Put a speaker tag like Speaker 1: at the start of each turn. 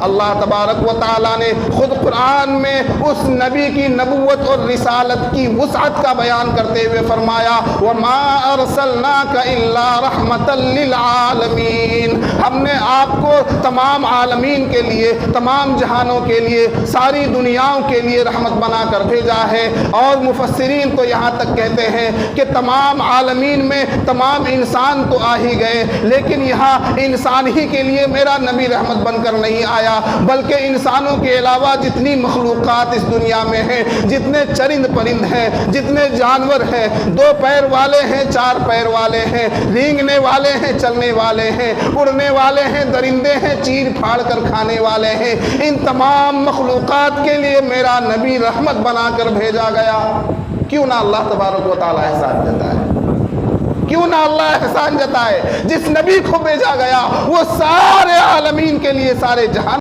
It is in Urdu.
Speaker 1: اللہ تبارک و تعالیٰ نے خود قرآن میں اس نبی کی نبوت اور رسالت کی وسعت کا بیان کرتے ہوئے فرمایا وَمَا أَرْسَلْنَاكَ إِلَّا رَحْمَةً لِّلْعَالَمِينَ، ہم نے آپ کو تمام عالمین کے لیے، تمام جہانوں کے لیے، ساری دنیاؤں کے لیے رحمت بنا کر بھیجا ہے۔ اور مفسرین تو یہاں تک کہتے ہیں کہ تمام عالمین میں تمام انسان تو آ ہی گئے، لیکن یہاں انسان ہی کے لیے میرا نبی رحمت بن کر نہیں آیا، بلکہ انسانوں کے علاوہ جتنی مخلوقات اس دنیا میں ہیں، جتنے چرند پرند ہیں، جتنے جانور ہیں، 2 پیر والے ہیں، 4 پیر والے ہیں، رینگنے والے ہیں، چلنے والے ہیں، اڑنے والے ہیں، درندے ہیں، چیر پھاڑ کر کھانے والے ہیں، ان تمام مخلوقات کے لیے میرا نبی رحمت بنا کر بھیجا گیا۔ کیوں نہ اللہ تبارک و تعالیٰ احسان جتائے، کیوں نہ اللہ احسان جتائے؟ جس نبی کو بھیجا گیا وہ سارے عالمین کے لیے، سارے جہان